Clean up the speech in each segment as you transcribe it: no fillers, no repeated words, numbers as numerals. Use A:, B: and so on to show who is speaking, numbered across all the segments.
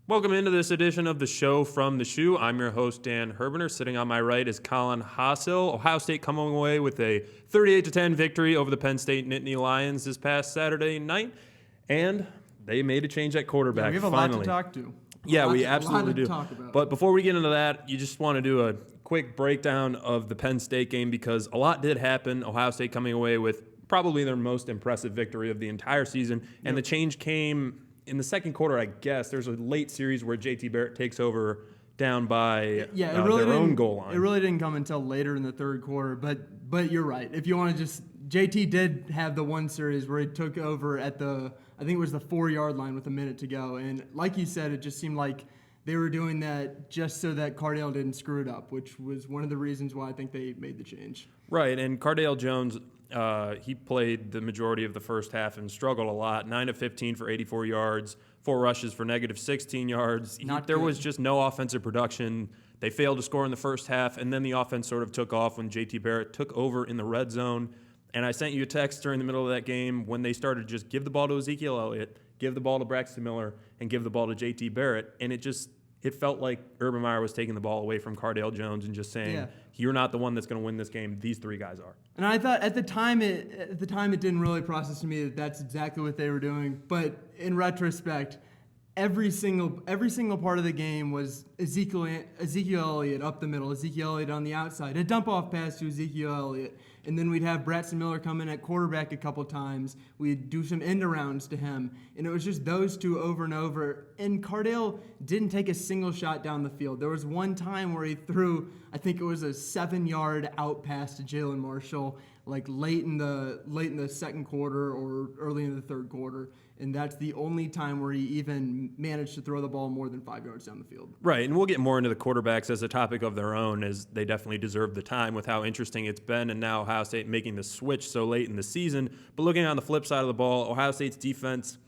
A: Welcome into this edition of the show from the Shoe. I'm your host, Dan Herbener. Sitting on my right is Colin Hassel. Ohio State coming away with a 38-10 victory over the Penn State Nittany Lions this past Saturday night, and they made a change at quarterback.
B: Yeah, we have a
A: finally.
B: lot to talk to.
A: Yeah, we absolutely do.
B: Talk about.
A: But before we get into that, you just want to do a quick breakdown of the Penn State game because a lot did happen. Ohio State coming away with probably their most impressive victory of the entire season, and the change came in the second quarter, I guess. There's a late series where JT Barrett takes over down by their own goal line.
B: It really didn't come until later in the third quarter, but you're right. If you want to just JT did have the one series where he took over at I think it was the 4-yard line with a minute to go, and like you said, it just seemed like they were doing that just so that Cardale didn't screw it up, which was one of the reasons why I think they made the change.
A: Right, and Cardale Jones, he played the majority of the first half and struggled a lot. 9 of 15 for 84 yards, 4 rushes for negative 16 yards. There was just no offensive production. They failed to score in the first half, and then the offense sort of took off when JT Barrett took over in the red zone. And I sent you a text during the middle of that game when they started to just give the ball to Ezekiel Elliott, give the ball to Braxton Miller, and give the ball to JT Barrett. And it felt like Urban Meyer was taking the ball away from Cardale Jones and just saying, you're not the one that's going to win this game. These 3 guys are.
B: And I thought at the time it didn't really process to me that that's exactly what they were doing. But in retrospect, every single part of the game was Ezekiel Elliott up the middle, Ezekiel Elliott on the outside, a dump off pass to Ezekiel Elliott. And then we'd have Braxton Miller come in at quarterback a couple times. We'd do some end arounds to him. And it was just those 2 over and over. And Cardale didn't take a single shot down the field. There was one time where he threw, I think it was a 7-yard out pass to Jalen Marshall, like late in the second quarter or early in the third quarter. And that's the only time where he even managed to throw the ball more than 5 yards down the field.
A: Right, and we'll get more into the quarterbacks as a topic of their own, as they definitely deserve the time with how interesting it's been, and now Ohio State making the switch so late in the season. But looking on the flip side of the ball, Ohio State's defense,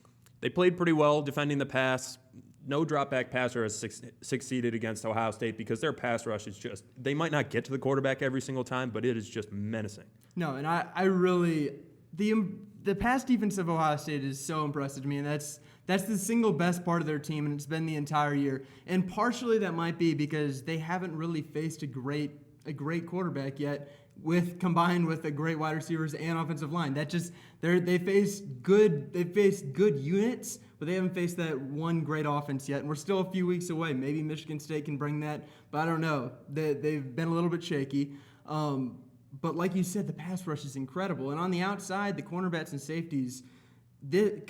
A: they played pretty well defending the pass. No drop-back passer has succeeded against Ohio State because their pass rush is just, they might not get to the quarterback every single time, but it is just menacing.
B: No, and I really, the pass defense of Ohio State is so impressive to me, and that's the single best part of their team, and it's been the entire year. And partially that might be because they haven't really faced a great quarterback yet, combined with a great wide receivers and offensive line. They face good units, but they haven't faced that one great offense yet. And we're still a few weeks away. Maybe Michigan State can bring that, but I don't know. They've been a little bit shaky. But like you said, the pass rush is incredible. And on the outside, the cornerbacks and safeties, the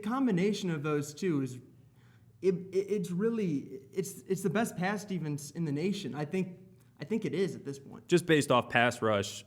B: combination of those two is it's the best pass defense in the nation. I think it is at this point.
A: Just based off pass rush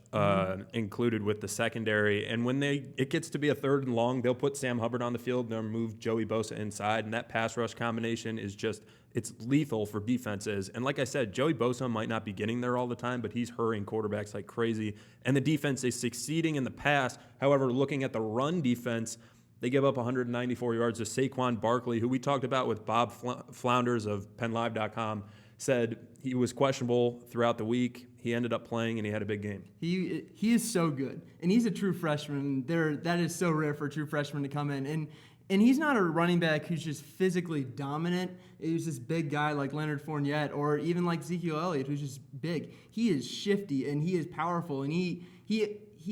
A: included with the secondary. And when it gets to be a 3rd and long, they'll put Sam Hubbard on the field, they'll move Joey Bosa inside, and that pass rush combination is just, it's lethal for defenses. And like I said, Joey Bosa might not be getting there all the time, but he's hurrying quarterbacks like crazy. And the defense is succeeding in the pass. However, looking at the run defense, they give up 194 yards to Saquon Barkley, who we talked about with Bob Flounders of PennLive.com, said he was questionable throughout the week. He ended up playing, and he had a big game.
B: He is so good, and he's a true freshman. That is so rare for a true freshman to come in, and he's not a running back who's just physically dominant. He's this big guy like Leonard Fournette or even like Ezekiel Elliott, who's just big. He is shifty and he is powerful, and he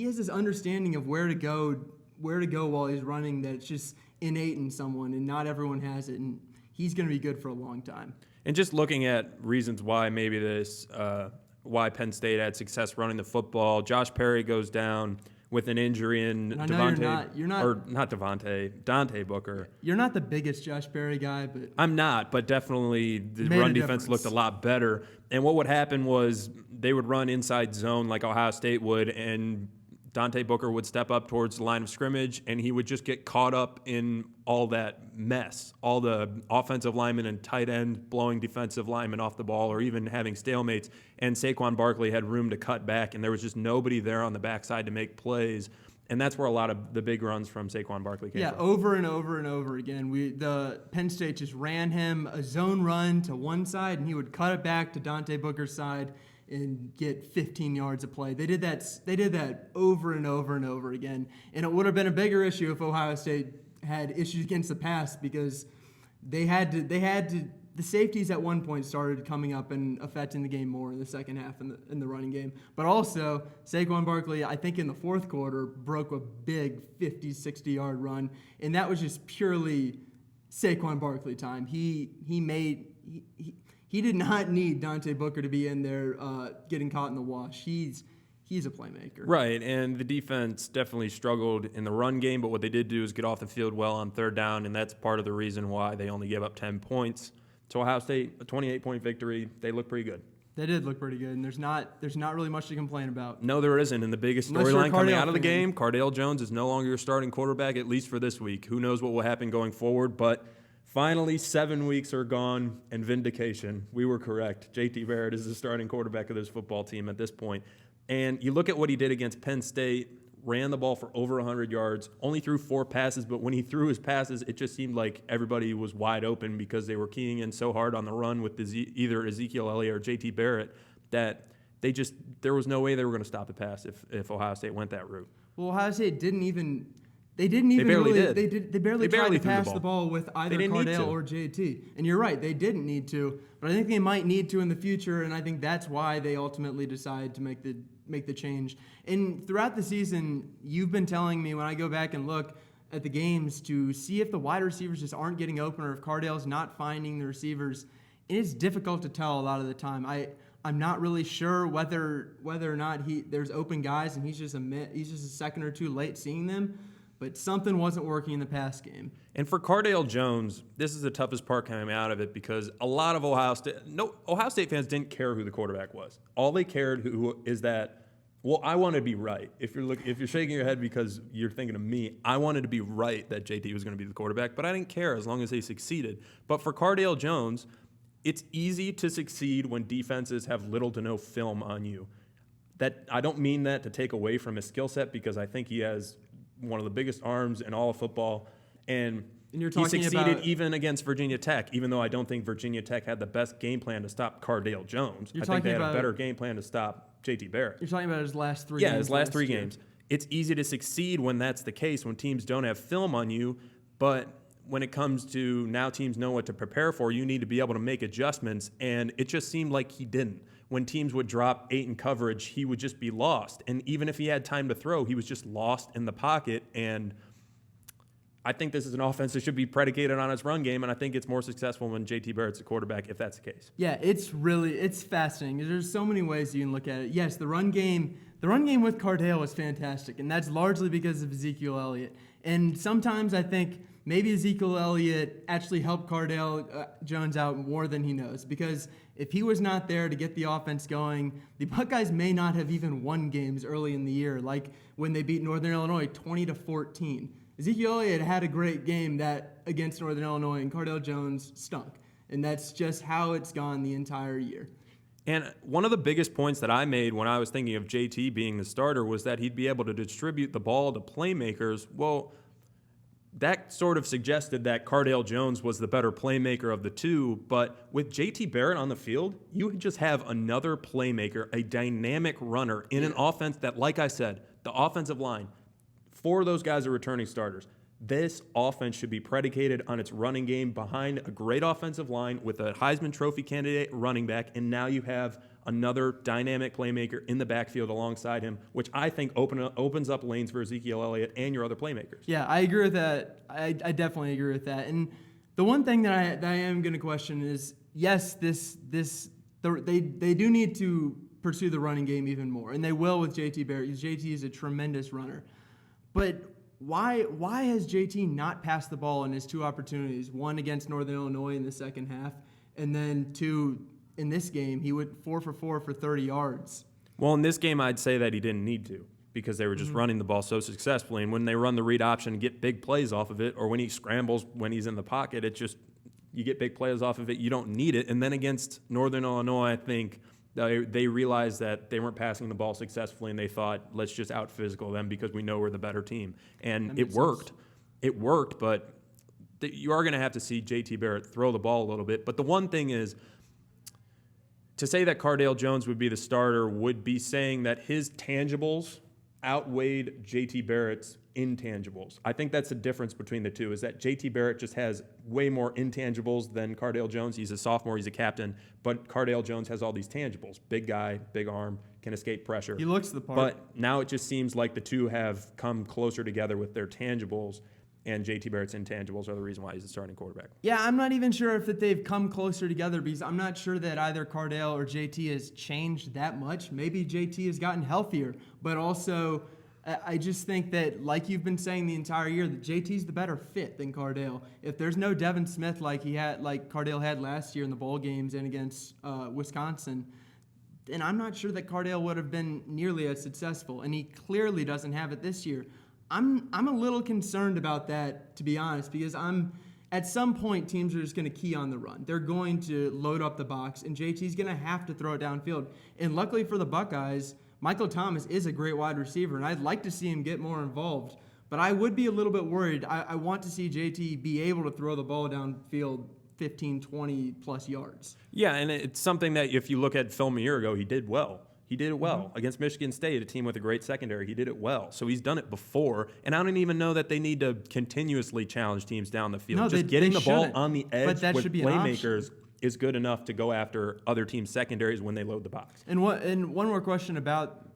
B: has this understanding of where to go while he's running that's just innate in someone, and not everyone has it. And he's going to be good for a long time. And
A: just looking at reasons why maybe why Penn State had success running the football, Josh Perry goes down with an injury, and Dante Booker.
B: You're not the biggest Josh Perry guy, but
A: I'm not, but definitely the run defense looked a lot better. And what would happen was they would run inside zone like Ohio State would, and Dante Booker would step up towards the line of scrimmage, and he would just get caught up in all that mess, all the offensive linemen and tight end blowing defensive linemen off the ball or even having stalemates. And Saquon Barkley had room to cut back, and there was just nobody there on the backside to make plays. And that's where a lot of the big runs from Saquon Barkley came from.
B: Yeah, over and over and over again. The Penn State just ran him a zone run to one side, and he would cut it back to Dante Booker's side and get 15 yards of play. They did that over and over and over again. And it would have been a bigger issue if Ohio State had issues against the pass, because the safeties at one point started coming up and affecting the game more in the second half in the running game. But also, Saquon Barkley, I think in the fourth quarter, broke a big 50, 60-yard run, and that was just purely Saquon Barkley time. He did not need Dante Booker to be in there getting caught in the wash. He's a playmaker.
A: Right, and the defense definitely struggled in the run game, but what they did do is get off the field well on third down, and that's part of the reason why they only gave up 10 points. To Ohio State, a 28-point victory. They look pretty good.
B: They did look pretty good, and there's not really much to complain about.
A: No, there isn't. And the biggest storyline coming out of the game, Cardale Jones is no longer your starting quarterback, at least for this week. Who knows what will happen going forward, but finally 7 weeks are gone, and vindication. We were correct. JT Barrett is the starting quarterback of this football team at this point. And you look at what he did against Penn State, ran the ball for over 100 yards, only threw 4 passes, but when he threw his passes, it just seemed like everybody was wide open because they were keying in so hard on the run with either Ezekiel Elliott or JT Barrett that there was no way they were going to stop the pass if Ohio State went that route.
B: Well, Ohio State didn't even
A: They barely
B: tried to
A: threw
B: pass the ball with either Cardale or JT. And you're right, they didn't need to, but I think they might need to in the future, and I think that's why they ultimately decided to make the change. And throughout the season, you've been telling me when I go back and look at the games to see if the wide receivers just aren't getting open or if Cardale's not finding the receivers. It is difficult to tell a lot of the time. I'm not really sure whether or not there's open guys and he's just a second or two late seeing them. But something wasn't working in the pass game.
A: And for Cardale Jones, this is the toughest part coming out of it because a lot of Ohio State fans didn't care who the quarterback was. All they cared is that, well, I want to be right. If you're shaking your head because you're thinking of me, I wanted to be right that JT was going to be the quarterback, but I didn't care as long as they succeeded. But for Cardale Jones, it's easy to succeed when defenses have little to no film on you. That I don't mean that to take away from his skill set because I think he has one of the biggest arms in all of football, and he succeeded even against Virginia Tech, even though I don't think Virginia Tech had the best game plan to stop Cardale Jones. I think they had a better game plan to stop JT Barrett.
B: You're talking about his last 3 games?
A: Yeah, his last 3 games. It's easy to succeed when that's the case, when teams don't have film on you, but when it comes to now teams know what to prepare for, you need to be able to make adjustments, and it just seemed like he didn't. When teams would drop 8 in coverage, he would just be lost. And even if he had time to throw, he was just lost in the pocket. And I think this is an offense that should be predicated on its run game, and I think it's more successful when JT Barrett's the quarterback, if that's the case.
B: Yeah, it's fascinating. There's so many ways you can look at it. Yes, the run game with Cardale was fantastic, and that's largely because of Ezekiel Elliott. And sometimes I think maybe Ezekiel Elliott actually helped Cardale Jones out more than he knows, because if he was not there to get the offense going, the Buckeyes may not have even won games early in the year, like when they beat Northern Illinois 20-14. Ezekiel Elliott had a great game against Northern Illinois, and Cardale Jones stunk. And that's just how it's gone the entire year.
A: And one of the biggest points that I made when I was thinking of JT being the starter was that he'd be able to distribute the ball to playmakers. Well, that sort of suggested that Cardale Jones was the better playmaker of the two, but with JT Barrett on the field, you just have another playmaker, a dynamic runner in an offense that, like I said, the offensive line, 4 of those guys are returning starters. This offense should be predicated on its running game behind a great offensive line with a Heisman Trophy candidate running back, and now you have another dynamic playmaker in the backfield alongside him, which I think opens up lanes for Ezekiel Elliott and your other playmakers.
B: Yeah, I agree with that. I definitely agree with that. And the one thing that I am going to question is, yes, they do need to pursue the running game even more, and they will with JT Barrett. JT is a tremendous runner. But why has JT not passed the ball in his 2 opportunities, one against Northern Illinois in the second half, and then 2 in this game? He went 4 for 4 for 30 yards.
A: Well, in this game, I'd say that he didn't need to because they were just running the ball so successfully. And when they run the read option and get big plays off of it, or when he scrambles when he's in the pocket, you get big plays off of it. You don't need it. And then against Northern Illinois, I think they realized that they weren't passing the ball successfully, and they thought, let's just out-physical them because we know we're the better team. And it worked.
B: Sense.
A: It worked, but you are going to have to see JT Barrett throw the ball a little bit. But the one thing is, to say that Cardale Jones would be the starter would be saying that his tangibles outweighed JT Barrett's intangibles. I think that's the difference between the two, is that JT Barrett just has way more intangibles than Cardale Jones. He's a sophomore, he's a captain, but Cardale Jones has all these tangibles. Big guy, big arm, can escape pressure.
B: He looks the part.
A: But now it just seems like the two have come closer together with their tangibles, and JT Barrett's intangibles are the reason why he's the starting quarterback.
B: Yeah, I'm not even sure if that they've come closer together, because I'm not sure that either Cardale or JT has changed that much. Maybe JT has gotten healthier, but also I just think that, like you've been saying the entire year, that JT's the better fit than Cardale. If there's no Devin Smith like Cardale had last year in the bowl games and against Wisconsin, then I'm not sure that Cardale would have been nearly as successful, and he clearly doesn't have it this year. I'm a little concerned about that, to be honest, because at some point teams are just going to key on the run. They're going to load up the box, and JT's going to have to throw it downfield. And luckily for the Buckeyes, Michael Thomas is a great wide receiver, and I'd like to see him get more involved. But I would be a little bit worried. I want to see JT be able to throw the ball downfield 15, 20-plus yards.
A: Yeah, and it's something that if you look at film a year ago, he did well. He did it well. Against Michigan State, a team with a great secondary, he did it well. So he's done it before, and I don't even know that they need to continuously challenge teams down the field.
B: No,
A: just getting the ball on the edge with
B: should be
A: playmakers is good enough to go after other teams' secondaries when they load the box.
B: And one more question about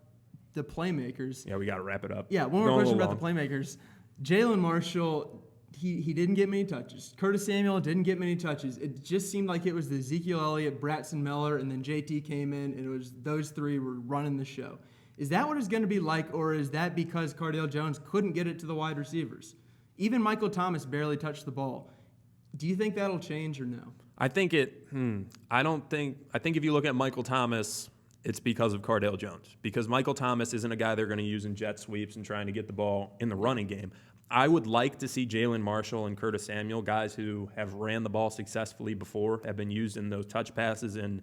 B: the playmakers.
A: Yeah, we got to wrap it up.
B: Yeah, one more question about the playmakers. Jalen Marshall, he didn't get many touches. Curtis Samuel didn't get many touches. It just seemed like it was the Ezekiel Elliott, Bratson Miller, and then JT came in, and it was those three were running the show. Is that what it's going to be like, or is that because Cardale Jones couldn't get it to the wide receivers? Even Michael Thomas barely touched the ball. Do you think that'll change or no?
A: I think I think if you look at Michael Thomas, it's because of Cardale Jones. Because Michael Thomas isn't a guy they're going to use in jet sweeps and trying to get the ball in the running game. I would like to see Jalen Marshall and Curtis Samuel, guys who have ran the ball successfully before, have been used in those touch passes and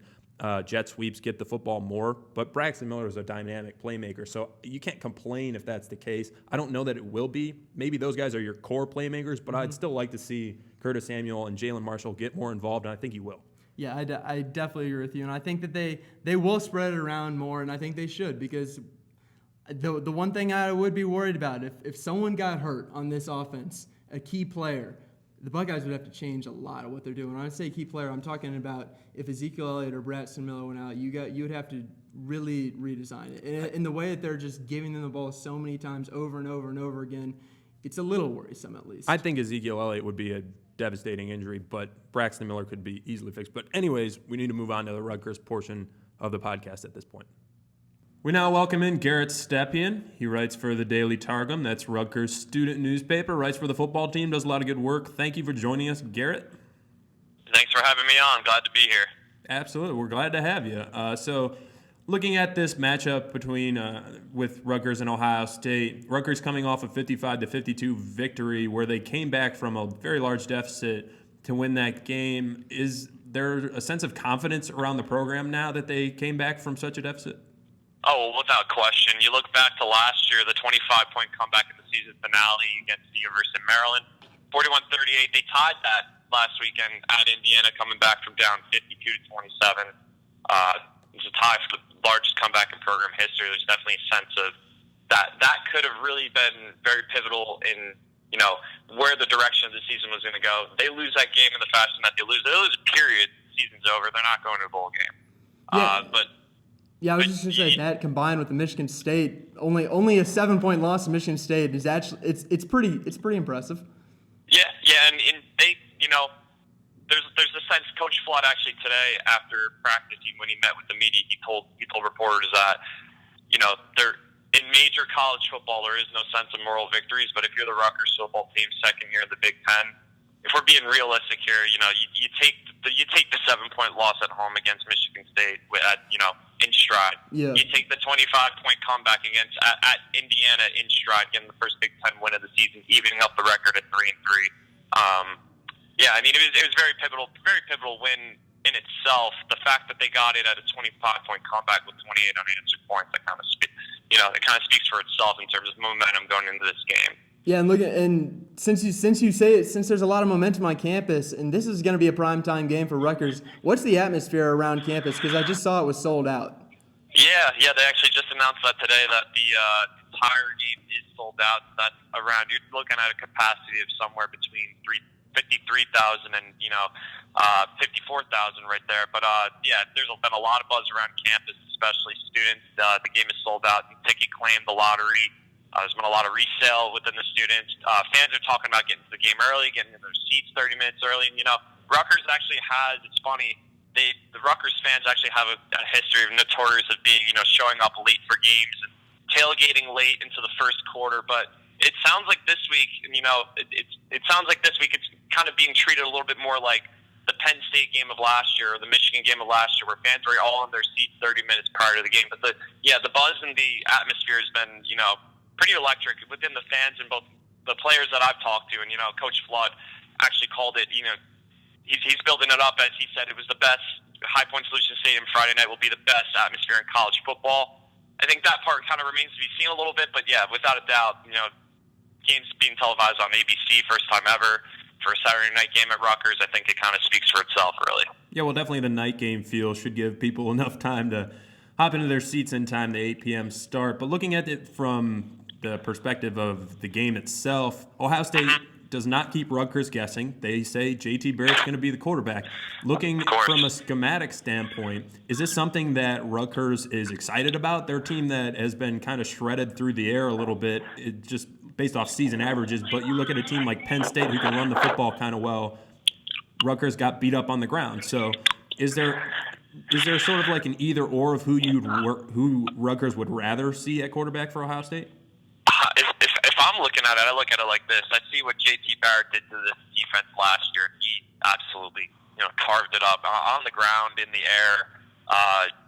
A: jet sweeps, get the football more. But Braxton Miller is a dynamic playmaker, so you can't complain if that's the case. I don't know that it will be. Maybe those guys are your core playmakers, but I'd still like to see Curtis Samuel and Jalen Marshall get more involved, and I think he will.
B: Yeah, I definitely agree with you, and I think that they will spread it around more, and I think they should, because the one thing I would be worried about, if someone got hurt on this offense, a key player, the Buckeyes would have to change a lot of what they're doing. When I say key player, I'm talking about if Ezekiel Elliott or Bratson Miller went out, you would have to really redesign it. And in the way that they're just giving them the ball so many times over and over and over again, it's a little worrisome at least.
A: I think Ezekiel Elliott would be a devastating injury, but Braxton Miller could be easily fixed. But anyways, we need to move on to the Rutgers portion of the podcast at this point. We now welcome in Garrett Stepien. He writes for the Daily Targum. That's Rutgers' student newspaper. Writes for the football team, does a lot of good work. Thank you for joining us, Garrett.
C: Thanks for having me on. Glad to be here.
A: Absolutely. We're glad to have you. So looking at this matchup between with Rutgers and Ohio State, Rutgers coming off a 55-52 victory where they came back from a very large deficit to win that game. Is there a sense of confidence around the program now that they came back from such a deficit?
C: Oh, well, without question. You look back to last year, the 25-point comeback in the season finale against the University of Maryland, 41-38. They tied that last weekend at Indiana, coming back from down 52-27. It was a tie for the largest comeback in program history. There's definitely a sense of that could have really been very pivotal in, where the direction of the season was going to go. They lose that game in the fashion that they lose. They lose, period. The season's over. They're not going to a bowl game.
B: Yeah, I was just going to say that combined with the Michigan State, only a 7-point loss to Michigan State is actually it's pretty impressive.
C: Yeah, and they, there's a sense. Coach Flood actually today after practice, when he met with the media, he told reporters that there in major college football there is no sense of moral victories, but if you're the Rutgers football team, second year in the Big Ten, if we're being realistic here, you take the 7-point loss at home against Michigan State in stride. Yeah. You take the 25-point comeback at Indiana in stride, getting the first Big Ten win of the season, evening up the record at 3-3. It was very pivotal win in itself. The fact that they got it at a 25-point comeback with 28 unanswered points, it kind of speaks for itself in terms of momentum going into this game.
B: Yeah, and since you say it, since there's a lot of momentum on campus, and this is going to be a primetime game for Rutgers, what's the atmosphere around campus? Because I just saw it was sold out.
C: Yeah, they actually just announced that today, that entire game is sold out. That's around, you're looking at a capacity of somewhere between 53,000 and 54,000 right there. But yeah, there's been a lot of buzz around campus, especially students. The game is sold out. Ticket claimed the lottery. There's been a lot of resale within the students. Fans are talking about getting to the game early, getting in their seats 30 minutes early. And, Rutgers actually has, it's funny, the Rutgers fans actually have a history of notorious of being, showing up late for games and tailgating late into the first quarter. But it sounds like this week, it sounds like this week it's kind of being treated a little bit more like the Penn State game of last year or the Michigan game of last year, where fans were all in their seats 30 minutes prior to the game. But the buzz and the atmosphere has been, pretty electric within the fans and both the players that I've talked to. And, Coach Flood actually called it, he's building it up as he said it was the best. High Point Solution Stadium Friday night will be the best atmosphere in college football. I think that part kind of remains to be seen a little bit, but yeah, without a doubt, games being televised on ABC, first time ever for a Saturday night game at Rutgers, I think it kind of speaks for itself, really.
A: Yeah, well, definitely the night game feel should give people enough time to hop into their seats in time to 8 p.m. start. But looking at it from the perspective of the game itself, Ohio State does not keep Rutgers guessing. They say JT Barrett's going to be the quarterback. Looking from a schematic standpoint, is this something that Rutgers is excited about? Their team that has been kind of shredded through the air a little bit, just based off season averages, but you look at a team like Penn State who can run the football kind of well. Rutgers got beat up on the ground. So is there sort of like an either or of who Rutgers would rather see at quarterback for Ohio State?
C: If I'm looking at it, I look at it like this. I see what JT Barrett did to this defense last year. He absolutely, carved it up on the ground, in the air,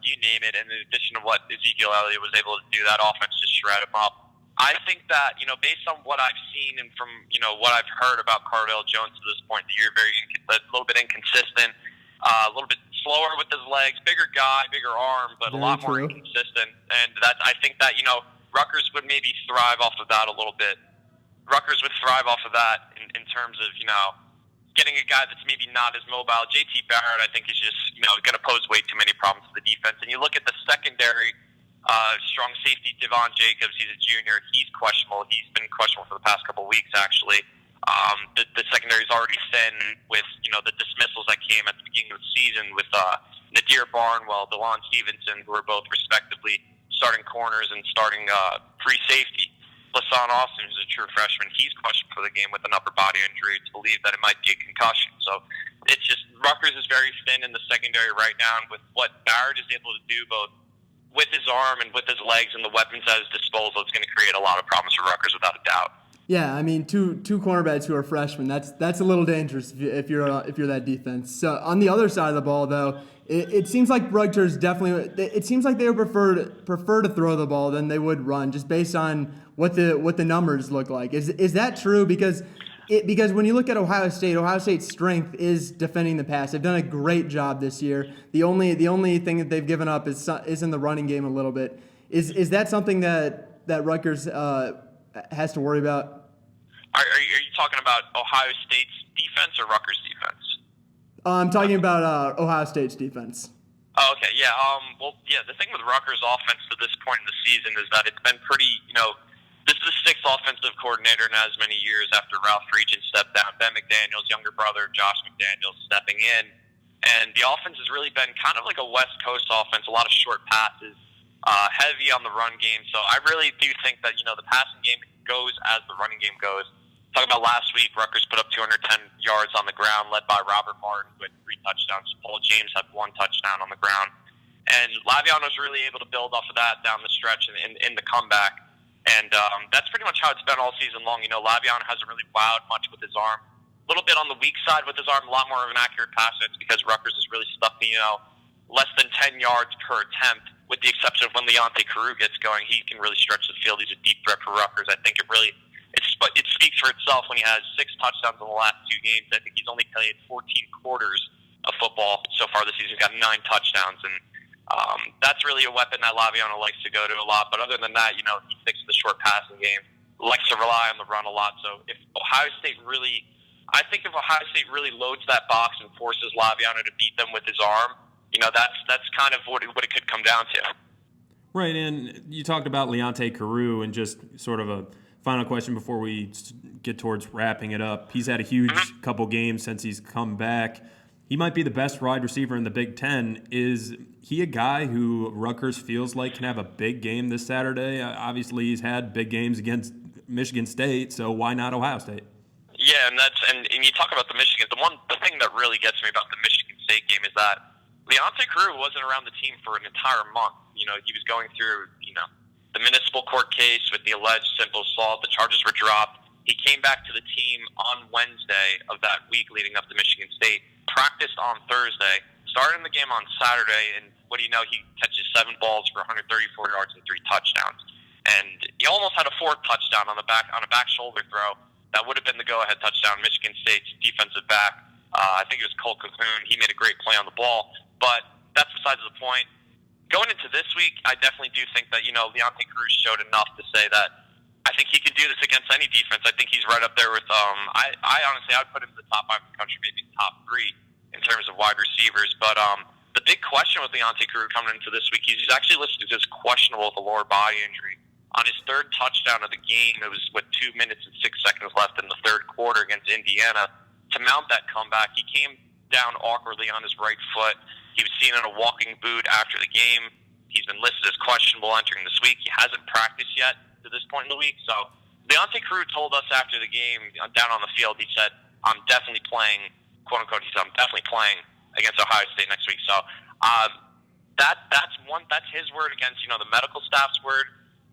C: you name it. And in addition to what Ezekiel Elliott was able to do, that offense just shred him up. I think that, based on what I've seen and from, what I've heard about Cardale Jones to this point, the year a little bit inconsistent, a little bit slower with his legs, bigger guy, bigger arm, but a lot more inconsistent. And I think that, Rutgers would maybe thrive off of that a little bit. Rutgers would thrive off of that in terms of, getting a guy that's maybe not as mobile. JT Barrett, I think, is just, going to pose way too many problems to the defense. And you look at the secondary, strong safety, Devon Jacobs, he's a junior. He's questionable. He's been questionable for the past couple of weeks, actually. The secondary's already thin with, the dismissals that came at the beginning of the season with Nadir Barnwell, DeLon Stevenson, who are both respectively starting corners and starting free safety. Lasan Austin, who's a true freshman, he's questioned for the game with an upper body injury. It's believed that it might be a concussion. So it's just Rutgers is very thin in the secondary right now, and with what Barrett is able to do both with his arm and with his legs and the weapons at his disposal, it's going to create a lot of problems for Rutgers without a doubt.
B: Yeah, I mean, two cornerbacks who are freshmen. That's a little dangerous if you're that defense. So on the other side of the ball, though, it seems like Rutgers definitely. It seems like they would prefer to throw the ball than they would run, just based on what the numbers look like. Is that true? Because when you look at Ohio State's strength is defending the pass. They've done a great job this year. The only thing that they've given up is in the running game a little bit. Is that something that Rutgers has to worry about?
C: Are you talking about Ohio State's defense or Rutgers' defense?
B: I'm talking about Ohio State's defense.
C: Oh, okay, yeah. The thing with Rutgers' offense to this point in the season is that it's been pretty, this is the sixth offensive coordinator in as many years after Ralph Regent stepped down. Ben McDaniel's younger brother, Josh McDaniels, stepping in. And the offense has really been kind of like a West Coast offense, a lot of short passes, heavy on the run game. So I really do think that, the passing game goes as the running game goes. Talking about last week, Rutgers put up 210 yards on the ground, led by Robert Martin, who had 3 touchdowns. Paul James had 1 touchdown on the ground. And Laviano was really able to build off of that down the stretch in the comeback. And that's pretty much how it's been all season long. Laviano hasn't really wowed much with his arm. A little bit on the weak side with his arm, a lot more of an accurate passer. It's because Rutgers is really stuck, less than 10 yards per attempt, with the exception of when Leonte Carew gets going. He can really stretch the field. He's a deep threat for Rutgers. I think it speaks for itself when he has 6 touchdowns in the last 2 games. I think he's only played 14 quarters of football so far this season. He's got 9 touchdowns, and that's really a weapon that Laviano likes to go to a lot. But other than that, he sticks to the short passing game, likes to rely on the run a lot. So if Ohio State really loads that box and forces Laviano to beat them with his arm, that's kind of what it could come down to.
A: Right, and you talked about Leonte Carew, and just sort of a final question before we get towards wrapping it up. He's had a huge couple games since he's come back. He might be the best wide receiver in the Big Ten. Is he a guy who Rutgers feels like can have a big game this Saturday? Obviously, he's had big games against Michigan State, so why not Ohio State?
C: Yeah, and you talk about the Michigan. The thing that really gets me about the Michigan State game is that Leonte Carew wasn't around the team for an entire month. He was going through the municipal court case with the alleged simple assault. The charges were dropped. He came back to the team on Wednesday of that week leading up to Michigan State, practiced on Thursday, started in the game on Saturday, and what do you know, he catches 7 balls for 134 yards and 3 touchdowns. And he almost had a 4th touchdown on a back shoulder throw. That would have been the go-ahead touchdown. Michigan State's defensive back, I think it was Cole Cahoon, he made a great play on the ball. But that's besides the point. Going into this week, I definitely do think that, Leonte Carew showed enough to say that I think he can do this against any defense. I think he's right up there with, I honestly, I'd put him in the top 5 in the country, maybe top 3 in terms of wide receivers. But the big question with Leonte Carew coming into this week, he's actually listed as questionable with a lower body injury. On his 3rd touchdown of the game, it was with 2 minutes and 6 seconds left in the 3rd quarter against Indiana. To mount that comeback, he came down awkwardly on his right foot. He was seen in a walking boot after the game. He's been listed as questionable entering this week. He hasn't practiced yet to this point in the week. So Leonte Carew told us after the game down on the field, he said, I'm definitely playing, quote unquote, he said, I'm definitely playing against Ohio State next week. So that's his word against, the medical staff's word.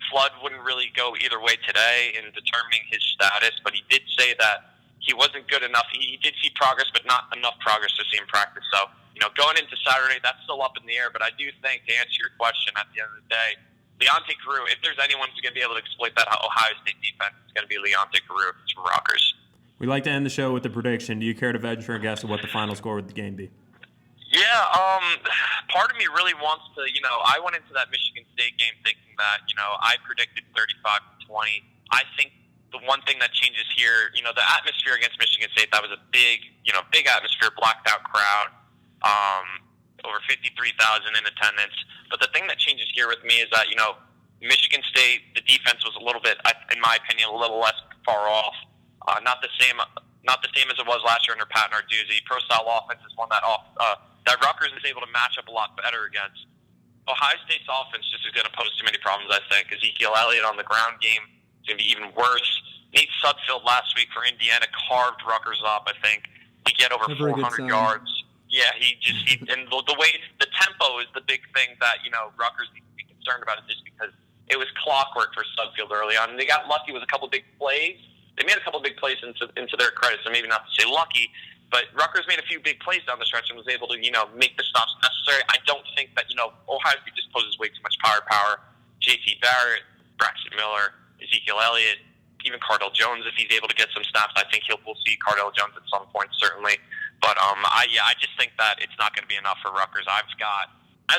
C: Flood wouldn't really go either way today in determining his status, but he did say that he wasn't good enough. He did see progress, but not enough progress to see him practice. So, going into Saturday, that's still up in the air, but I do think, to answer your question, at the end of the day, Leonte Carew, if there's anyone who's going to be able to exploit that Ohio State defense, it's going to be Leonte Carew from Rutgers.
A: We like to end the show with a prediction. Do you care to venture a guess of what the final score would the game be?
C: Yeah, part of me really wants to, I went into that Michigan State game thinking that, I predicted 35-20. I think the one thing that changes here, the atmosphere against Michigan State, that was a big atmosphere, blacked out crowd, over 53,000 in attendance. But the thing that changes here with me is that, Michigan State, the defense was a little bit, in my opinion, a little less far off. Not the same as it was last year under Pat Narduzzi. Pro-style offense is one that Rutgers is able to match up a lot better against. Ohio State's offense just is going to pose too many problems, I think. Ezekiel Elliott on the ground game is going to be even worse. Nate Sudfeld last week for Indiana carved Rutgers up, I think, to get over 400 yards. Yeah, and the way the tempo is the big thing that Rutgers needs to be concerned about, is just because it was clockwork for Sudfeld early on, and they got lucky with a couple big plays. They made a couple big plays into their credit, so maybe not to say lucky, but Rutgers made a few big plays down the stretch and was able to make the stops necessary. I don't think that Ohio State just poses way too much power. J.T. Barrett, Braxton Miller, Ezekiel Elliott, even Cardell Jones, if he's able to get some snaps, I think we'll see Cardell Jones at some point, certainly. But I just think that it's not going to be enough for Rutgers. As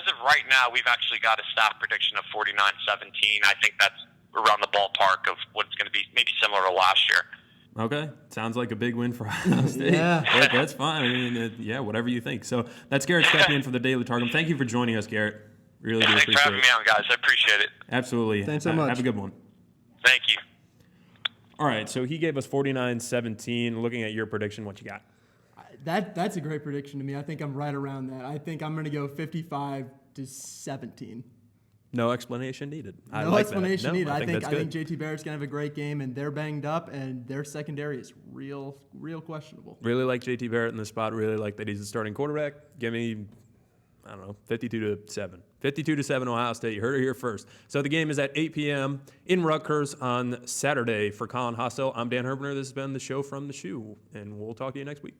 C: of right now, we've actually got a staff prediction of 49-17. I think that's around the ballpark of what it's going to be, maybe similar to last year.
A: Okay. Sounds like a big win for Ohio State.
B: Yeah.
A: That's fine. I mean, whatever you think. So that's Garrett stepping in for the Daily Targum. Thank you for joining us, Garrett. Really do appreciate it.
C: Thanks for having me on, guys. I appreciate it.
A: Absolutely.
B: Thanks so much.
A: Have a good one.
C: Thank you.
A: All right, so he gave us 49-17. Looking at your prediction, what you got?
B: That's a great prediction to me. I think I'm right around that. I think I'm going to go 55-17.
A: No explanation needed.
B: No explanation needed. I think
A: JT
B: Barrett's going to have a great game, and they're banged up, and their secondary is real questionable.
A: Really like JT Barrett in the spot. Really like that he's the starting quarterback. Give me, 52-7. 52-7 Ohio State. You heard it here first. So the game is at 8 p.m. in Rutgers on Saturday. For Colin Hostel, I'm Dan Herbener. This has been the show from the Shoe, and we'll talk to you next week.